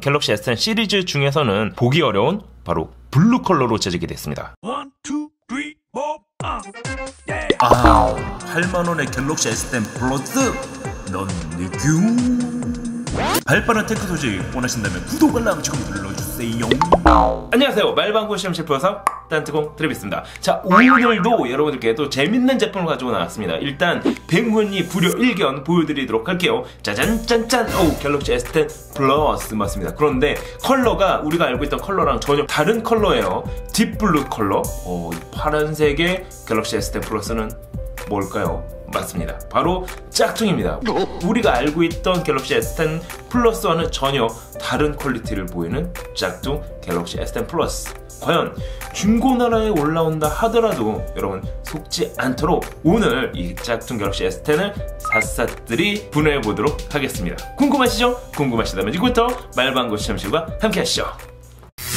갤럭시 S10 시리즈 중에서는 보기 어려운 바로 블루 컬러로 제작이 됐습니다. 1, 2, 3, 4, 8만원의 갤럭시 S10 플러스 넌 느낌 발빠른 테크 소식 원하신다면 구독 알람 지금 눌러주세요. 안녕하세요, 말방구 시험실 프로사 딴뜨공 드리겠습니다. 자, 오늘도 여러분들께 또 재밌는 제품을 가지고 나왔습니다. 일단 백문이 불여 1견 보여드리도록 할게요. 짜잔 짠짠. 오, 갤럭시 S10 플러스 맞습니다. 그런데 컬러가 우리가 알고 있던 컬러랑 전혀 다른 컬러예요. 딥블루 컬러. 파란색의 갤럭시 S10 플러스는 뭘까요? 맞습니다. 바로 짝퉁입니다. 우리가 알고 있던 갤럭시 S10 플러스와는 전혀 다른 퀄리티를 보이는 짝퉁 갤럭시 S10 플러스. 과연 중고나라에 올라온다 하더라도 여러분 속지 않도록 오늘 이 짝퉁 갤럭시 S10을 샅샅들이 분해해보도록 하겠습니다. 궁금하시죠? 궁금하시다면 지금부터 말방구 시험실과 함께 하시죠.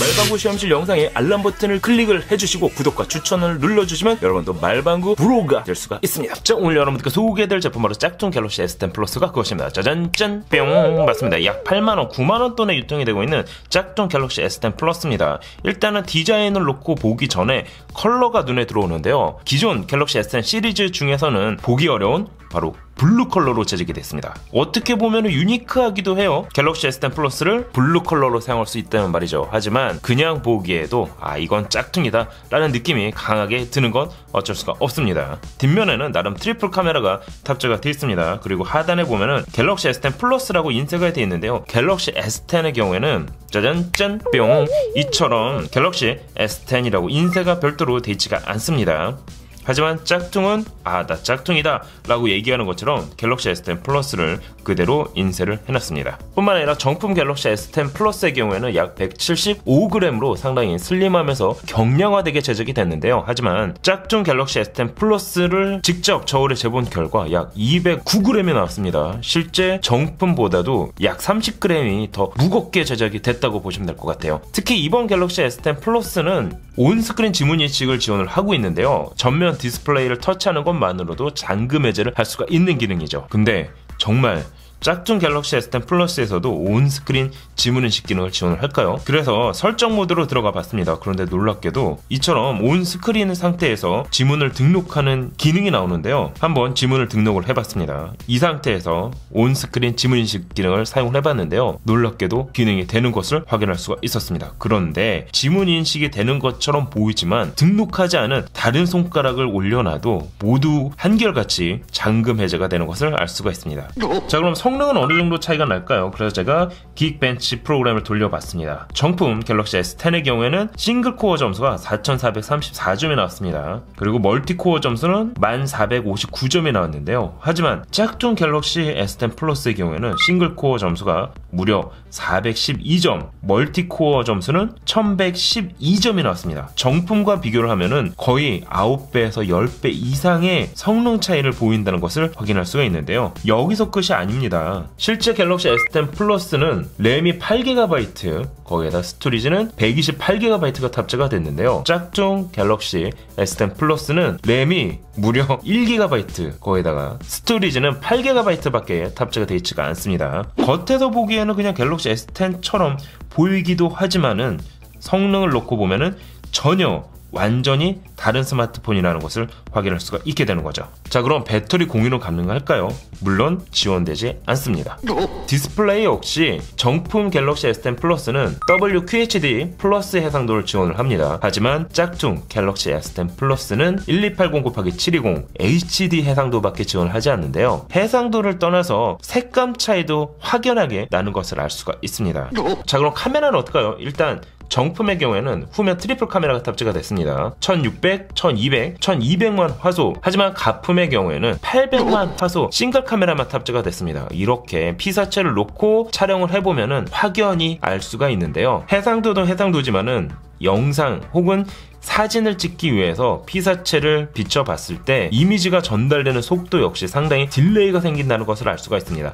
말방구 시험실 영상에 알람 버튼을 클릭을 해주시고 구독과 추천을 눌러주시면 여러분도 말방구 브로가 될 수가 있습니다. 자, 오늘 여러분들께 소개해드릴 제품 바로 짝퉁 갤럭시 S10 플러스가 그것입니다. 짜잔짠 뿅 맞습니다. 약 8만원, 9만원 돈에 유통이 되고 있는 짝퉁 갤럭시 S10 플러스입니다. 일단은 디자인을 놓고 보기 전에 컬러가 눈에 들어오는데요. 기존 갤럭시 S10 시리즈 중에서는 보기 어려운 바로 블루 컬러로 제작이 됐습니다. 어떻게 보면 유니크하기도 해요. 갤럭시 S10 플러스를 블루 컬러로 사용할 수 있다는 말이죠. 하지만 그냥 보기에도 이건 짝퉁이다 라는 느낌이 강하게 드는 건 어쩔 수가 없습니다. 뒷면에는 나름 트리플 카메라가 탑재가 되어 있습니다. 그리고 하단에 보면은 갤럭시 S10 플러스라고 인쇄가 되어 있는데요. 갤럭시 S10의 경우에는 짜잔 짠 뿅 이처럼 갤럭시 S10이라고 인쇄가 별도로 되어 있지가 않습니다. 하지만 짝퉁은 나 짝퉁이다 라고 얘기하는 것처럼 갤럭시 S10 플러스를 그대로 인쇄를 해놨습니다. 뿐만 아니라 정품 갤럭시 S10 플러스의 경우에는 약 175g으로 상당히 슬림하면서 경량화되게 제작이 됐는데요. 하지만 짝퉁 갤럭시 S10 플러스를 직접 저울에 재본 결과 약 209g이 나왔습니다. 실제 정품보다도 약 30g이 더 무겁게 제작이 됐다고 보시면 될 것 같아요. 특히 이번 갤럭시 S10 플러스는 온스크린 지문 인식을 지원을 하고 있는데요. 전면 디스플레이를 터치하는 것만으로도 잠금 해제를 할 수가 있는 기능이죠. 근데 정말 짝퉁 갤럭시 S10 플러스에서도 온스크린 지문인식 기능을 지원을 할까요? 그래서 설정 모드로 들어가 봤습니다. 그런데 놀랍게도 이처럼 온스크린 상태에서 지문을 등록하는 기능이 나오는데요. 한번 지문을 등록을 해봤습니다. 이 상태에서 온스크린 지문인식 기능을 사용을 해봤는데요. 놀랍게도 기능이 되는 것을 확인할 수가 있었습니다. 그런데 지문인식이 되는 것처럼 보이지만 등록하지 않은 다른 손가락을 올려놔도 모두 한결같이 잠금 해제가 되는 것을 알 수가 있습니다. 자, 그럼 성능은 어느 정도 차이가 날까요? 그래서 제가 기익벤치 프로그램을 돌려봤습니다. 정품 갤럭시 S10의 경우에는 싱글코어 점수가 4434점이 나왔습니다. 그리고 멀티코어 점수는 1459점이 나왔는데요. 하지만 짝퉁 갤럭시 S10 플러스의 경우에는 싱글코어 점수가 무려 412점, 멀티코어 점수는 1112점이 나왔습니다. 정품과 비교를 하면은 거의 9배에서 10배 이상의 성능 차이를 보인다는 것을 확인할 수가 있는데요. 여기서 끝이 아닙니다. 실제 갤럭시 S10 플러스는 램이 8GB, 거기에다 스토리지는 128GB가 탑재가 됐는데요. 짝퉁 갤럭시 S10 플러스는 램이 무려 1GB, 거기다가 스토리지는 8GB 밖에 탑재가 되어 있지가 않습니다. 겉에서 보기에는 그냥 갤럭시 S10처럼 보이기도 하지만은 성능을 놓고 보면은 전혀 완전히 다른 스마트폰이라는 것을 확인할 수가 있게 되는 거죠. 자, 그럼 배터리 공유는 가능할까요? 물론 지원되지 않습니다. 디스플레이 역시 정품 갤럭시 S10 플러스는 WQHD 플러스 해상도를 지원을 합니다. 하지만 짝퉁 갤럭시 S10 플러스는 1280x720 HD 해상도밖에 지원을 하지 않는데요. 해상도를 떠나서 색감 차이도 확연하게 나는 것을 알 수가 있습니다. 자, 그럼 카메라는 어떨까요? 일단 정품의 경우에는 후면 트리플 카메라가 탑재가 됐습니다. 1600, 1200, 1200만 화소. 하지만 가품의 경우에는 800만 화소 싱글 카메라만 탑재가 됐습니다. 이렇게 피사체를 놓고 촬영을 해보면은 확연히 알 수가 있는데요. 해상도도 해상도지만은 영상 혹은 사진을 찍기 위해서 피사체를 비춰봤을 때 이미지가 전달되는 속도 역시 상당히 딜레이가 생긴다는 것을 알 수가 있습니다.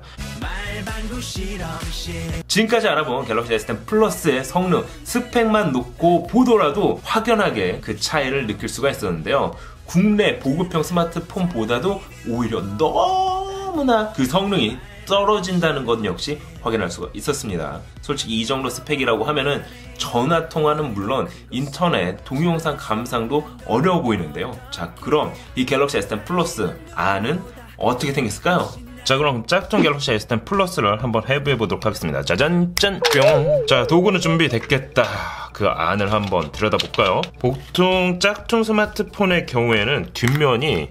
지금까지 알아본 갤럭시 S10 플러스의 성능, 스펙만 놓고 보더라도 확연하게 그 차이를 느낄 수가 있었는데요. 국내 보급형 스마트폰보다도 오히려 너무나 그 성능이 떨어진다는 것 역시 확인할 수가 있었습니다. 솔직히 이 정도 스펙이라고 하면은 전화 통화는 물론 인터넷, 동영상 감상도 어려워 보이는데요. 자, 그럼 이 갤럭시 S10 플러스 안은 어떻게 생겼을까요? 자, 그럼 짝퉁 갤럭시 S10 플러스를 한번 해부해 보도록 하겠습니다. 짜잔, 짠, 뿅. 자, 도구는 준비됐겠다. 그 안을 한번 들여다볼까요? 보통 짝퉁 스마트폰의 경우에는 뒷면이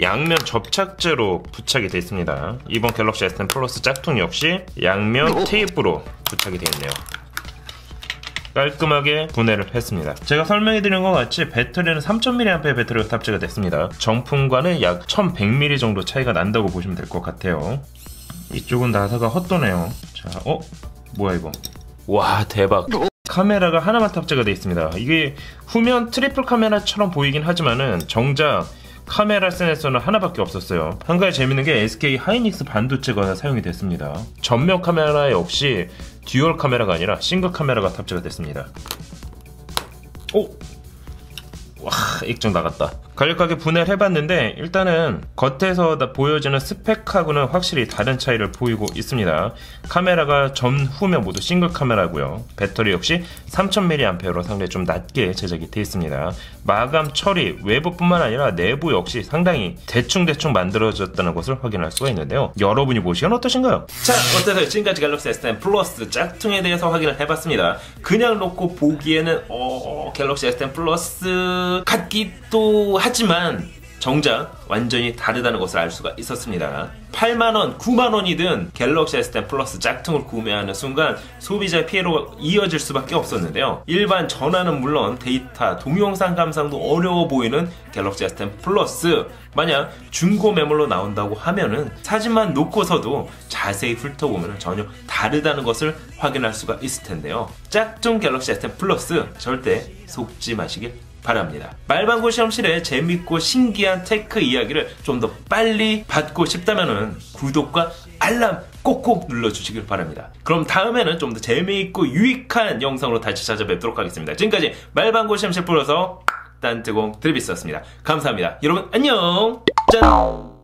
양면 접착제로 부착이 되어 있습니다. 이번 갤럭시 S10 플러스 짝퉁 역시 양면 테이프로 부착이 되어 있네요. 깔끔하게 분해를 했습니다. 제가 설명해드린 것 같이 배터리는 3000mAh 배터리가 탑재가 됐습니다. 정품과는 약 1100mAh 정도 차이가 난다고 보시면 될 것 같아요. 이쪽은 나사가 헛도네요. 자, 뭐야 이거? 와, 대박. 카메라가 하나만 탑재가 되어 있습니다. 이게 후면 트리플 카메라처럼 보이긴 하지만은 정작 카메라 센서는 하나밖에 없었어요. 한 가지 재밌는 게 SK 하이닉스 반도체가 사용이 됐습니다. 전면 카메라 역시 듀얼 카메라가 아니라 싱글 카메라가 탑재가 됐습니다. 와, 액정 나갔다. 간략하게 분해를 해봤는데 일단은 겉에서 보여지는 스펙하고는 확실히 다른 차이를 보이고 있습니다. 카메라가 전후면 모두 싱글 카메라고요. 배터리 역시 3000mAh로 상당히 좀 낮게 제작이 되어 있습니다. 마감 처리 외부뿐만 아니라 내부 역시 상당히 대충 만들어졌다는 것을 확인할 수가 있는데요. 여러분이 보시기엔 어떠신가요? 자, 어떠세요? 지금까지 갤럭시 S10 플러스 짝퉁에 대해서 확인을 해봤습니다. 그냥 놓고 보기에는 갤럭시 S10 플러스 같기도 하지만 정작 완전히 다르다는 것을 알 수가 있었습니다. 8만원, 9만원이든 갤럭시 S10 플러스 짝퉁을 구매하는 순간 소비자 피해로 이어질 수밖에 없었는데요. 일반 전화는 물론 데이터, 동영상 감상도 어려워 보이는 갤럭시 S10 플러스, 만약 중고 매물로 나온다고 하면은 사진만 놓고서도 자세히 훑어보면 전혀 다르다는 것을 확인할 수가 있을 텐데요. 짝퉁 갤럭시 S10 플러스 절대 속지 마시길 바랍니다. 말방구 실험실의 재밌고 신기한 테크 이야기를 좀 더 빨리 받고 싶다면 구독과 알람 꼭꼭 눌러주시길 바랍니다. 그럼 다음에는 좀 더 재미있고 유익한 영상으로 다시 찾아뵙도록 하겠습니다. 지금까지 말방구 실험실 프로서 딴뜨공 드리비스였습니다. 감사합니다. 여러분 안녕. 짠.